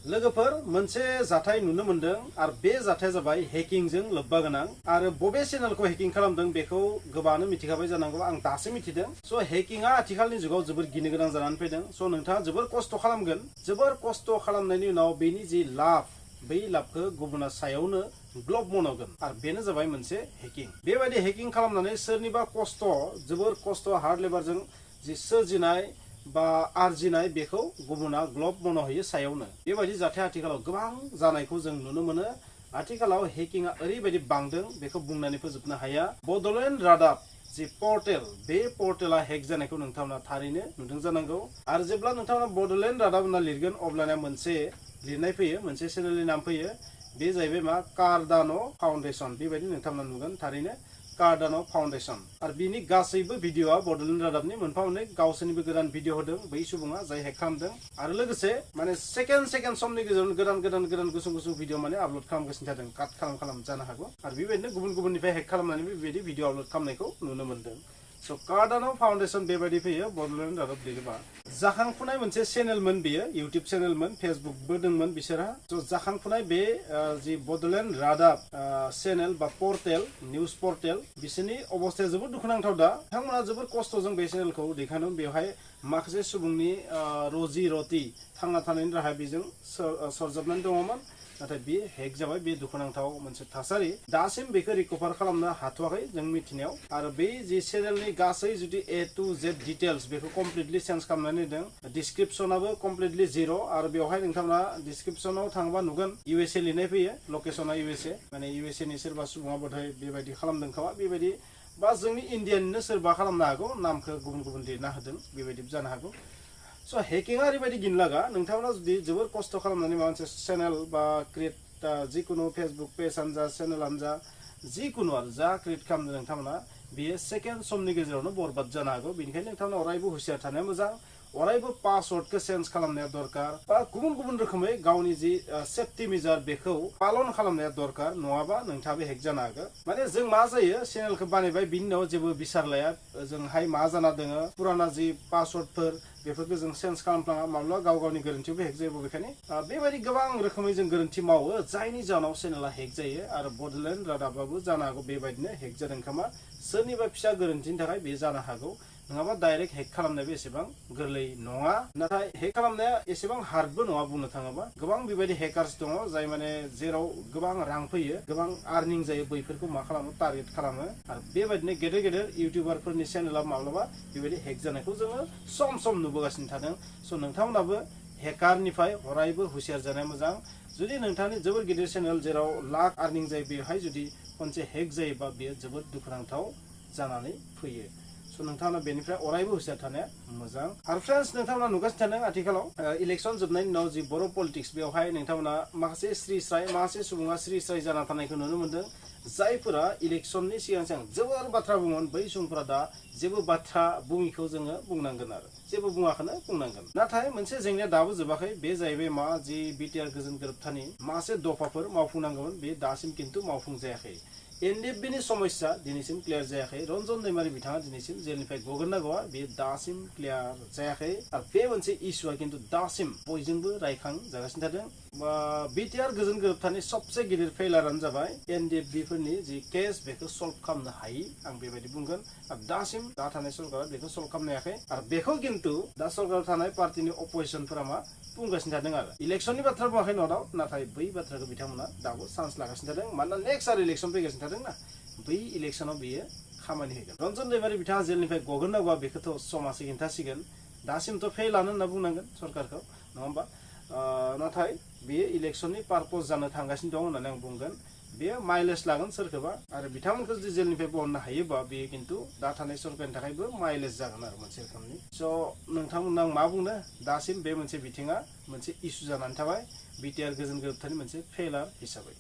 लोगोफोर मोनसे जाथाय नुनो मोनदों आरो बे जाथाया जाबाय हेकिंजों लोब्बा गोनां आरो बबे चेनेलखौ हेकिं खालामदों बेखौ गोबाङानो मिथिखाबाय जानांगौ आं दासो मिथिदों स' हेकिंआ आथिखालनि जुगाव जोबोर गिनो गोनां जानानै फैदों स' नोंथाङा जोबोर खस्थ' खालामगोन जोबोर खस्थ' खालामनायनि उनाव बेनि जि लाब बै लाबखौ गुबुना सायावनो ग्लब मन'गोन आरो बेनो जाबाय मोनसे हेकिं बेबायदि हेकिं खालामनानै सोरनिबा खस्थ' जोबोर खस्थ' हार्ड लेबारजों जि सोरजिनाय बा आरजिनाय बेखौ गुबुना ग्लब मन'होयो सायावनो बेबायदि जाथाय आथिखालाव गोबां जानायखौ जों नुनो मोनो आथिखालाव हेकिंआ ओरैबायदि बांदों बेखौ बुंनानै फोजोबनो हाया बड'लेण्ड रादाब जि पर्टेल बे पर्टेला हेक जानायखौ नोंथांमोना थारैनो नुदों जानांगौ आरो जेब्ला नोंथांमोना बड'लेण्ड रादाब होनना लिरगोन अब्लाना मोनसे लिरनाय फैयो मोनसे चेनेलनि नाम फैयो बे जाहैबाय मा कार्डान' फाउन्डेसन बेबायदि नोंथांमोना नुगोन थारैनो कार्डान' फाउन्डेसन आरो बिनि गासैबो भिडिअ'आ बड'लेण्ड रादाबनि मोनफा मोननै गावसोरनिबो गोदान भिडिअ होदों बै सुबुङा जाय हेक खालामदों आरो लोगोसे माने सेकेन्ड समनि गेजेरावनो गोदान गुसुं भिडिअ माने आपल'ड खालामगासिनो थादों काट खालाम जानो हागौ आरो बेबायदिनो गुबुननिफ्राय हेक खालामनानै बेबायदि भिडिअ आपल'ड खालामनायखौ नुनो मोनदों स' कार्डान' फाउन्डेसन बेबायदि फैयो बड'लेण्ड रादाब लिरोबा जाखांफुनाय मोनसे चेनेलमोन बेयो इउटिउब चेनेलमोन फेसबुकबो दंमोन बिसोरहा स' जाखांफुनाय बे जि बड'लेण्ड रादाब चेनेल बा पर्टेल निउज पर्टेल बिसोरनि अबस्थाया जोबोद दुखुनांथाव दा बिथांमोना जोबोद खस्थ'जों बे चेनेलखौ दैखांदों बेवहाय माखासे सुबुंनि रजि रति थांना थानायनि राहा बेजों सरजाबनानै दङमोन नाथाय बे हेक जाबाय बे दुखुनांथाव मोनसे थासारि दासिम बेखौ रिकभार खालामनो हाथ'वाखै जों मिथिनायाव आरो बे जि चेनेलनि गासै जुदि A to Z डिटेल्स बेखौ कमप्लिटलि चेन्ज खालामनानै होदों डिसक्रिपसनाबो कमप्लिटलि जिर' आरो बेवहाय नोंथांमोना डिसक्रिपसनाव थांबा नुगोन USA लिरनाय फैयो लकेसना USA माने USA नि सोरबा सुबुङा बोथाय बेबायदि खालामदों खोमा बेबायदि बा जोंनि इण्डियानिनो सोरबा खालामनो हागौ नामखौ गुबुन लिरना होदों बेबायदिबो जानो हागौ स' हेकिंआ ओरैबायदि गिनलागा नोंथांमोना जुदि जोबोर खस्थ' खालामनानै माबा मोनसे चेनेल बा क्रिएट जिखुनु फेसबुक पेजआनो जा चेनेलानो जा जिखुनु आरो जा क्रिएट खालामदों नोंथांमोना बेयो सेकेन्ड समनि गेजेरावनो बरबाद जानो हागौ बेनिखायनो नोंथांमोना अरायबो हुसियार थानाया मोजां अरायबो पासवर्डखौ चेन्ज खालामनाया दरकार बा गुबुन रोखोमै गावनि जि सेफटि मेजार बेखौ पालन खालामनाया दरकार नङाबा नोंथाङाबो हेक जानो हागौ माने जों मा जायो चेनेलखौ बानायबाय बिनि उनाव जेबो बिसार लाया जोंहाय मा जाना दोङो पुराना जि पासवर्डफोर बेफोरखौ जों चेन्ज खालामफ्लाङा माब्लाबा गावनि गोरोन्थियावबो हेक जायो बेखायनो बेबायदि गोबां रोखोमै जों गोरोन्थि मावो जायनि जाहोनाव चेनेला हेक जायो आरो बड'लेण्ड रादाबाबो जानो हागौ बेबायदिनो हेक जादों खोमा सोरनिबा फिसा गोरोन्थिनि थाखाय बे जानो हागौ नङाबा डाइरेक्ट हेक खालामनायाबो एसेबां गोरलै नङा नाथाय हेक खालामनाया एसेबां हार्डबो नङा बुंनो थाङोबा गोबां बेबायदि हेकार्स दङ जाय माने जेराव गोबां रां फैयो गोबां आर्निं जायो बैफोरखौ मा खालामो टारगेट खालामो आरो बेबायदिनो गेदेर इउटिउबारफोरनि चेनेला माब्लाबा बेबायदि हेक जानायखौ जोङो सम नुबोगासिनो थादों स' नोंथांमोनाबो हेकारनिफ्राय अरायबो हुसियार जानाया मोजां जुदि नोंथांनि जोबोर गिदिर चेनेल जेराव लाख आर्निं जायो बेवहाय जुदि खनसे हेक जायोबा बेयो जोबोद दुखुनांथाव जानानै फैयो स' नोंथांमोना बेनिफ्राय अरायबो हुसियार थानाया मोजां आरो फ्रेन्ड्स नोंथांमोना नुगासिनो थादों आथिखालाव इलेक्सन जोबनायनि उनाव जि बर' पलिटिक्स बेवहाय नोंथांमोना माखासे माखासे सुबुङा स्रि स्राय जाना थानायखौ नुनो मोनदों जायफोरा इलेक्सननि सिगां जोबोर बाथ्रा बुङोमोन बै सुबुंफोरा दा जेबो बाथ्रा बुङिखौ जोङो बुंनांगोन आरो जेबो बुङाखौनो बुंनांगोन नाथाय मोनसे जेंनाया दाबो जोबाखै बे जाहैबाय मा जि बिटिआर गोजोन गोरोबथानि माखासे दफाफोर मावफुंनांगौमोन बे दासिम खिन्थु मावफुंजायाखै एनडिएफबिनि समस्या दिनैसिम क्लियार जायाखै रन्जन दैमारि बिथाङा दिनैसिम जेलनिफ्राय गगोरनांगौआ बे दासिम क्लियार जायाखै आरो बे मोनसे इस्युआ खिन्थु दासिम बयजोंबो रायखां जागासिनो थादों बिटिआर गोजोन गोरोबथानि सबसे गिदिर फेलारानो जाबाय एनडिएफबिफोरनि जि केस बेखौ सल्भ खालामनो हायि आं बेबायदि बुंगोन आरो दासिम दा थानाय सरकारा बेखौ सल्भ खालामनो हायाखै आरो बेखौ खिन्थु दा सरकाराव थानाय पार्टिनि अपोजिसनफोरा मा बुंगासिनो थादों आरो इलेक्सननि बाथ्रा बुङाखै न' दाउट नाथाय बै बाथ्राखौ बिथांमोना दाबो चान्स लागासिनो थादों मानोना नेक्स्ट आरो इलेक्सन फैगासिनो थादोंना बै इलेक्सनाव बेयो खामानि होगोन रन्जन दैमारि बिथाङा जेलनिफ्राय गगोरनांगौआ बेखौथ' समाजो खिन्थासिगोन दासिमथ' फेलानो होनना बुंनांगोन सरकारखौ नङा होमबा नाथाय बेयो इलेक्सननि पार्पस जानो थांगासिनो दं होननानै आं बुंगोन बेयो माइलेज लागोन सोरखौबा आरो बिथांमोनखौ जुदि जेलनिफ्राय बहननो हायोबा बेयो खिन्थु दा थानाय सरकारनि थाखायबो माइलेज जागोन आरो मोनसे रोखोमनि स' नोंथांमोननो आं मा बुंनो दासिम बे मोनसे बिथिङा मोनसे इस्यु जानानै थाबाय बिटिआर गोजोन गोरोबथानि मोनसे फेलार हिसाबै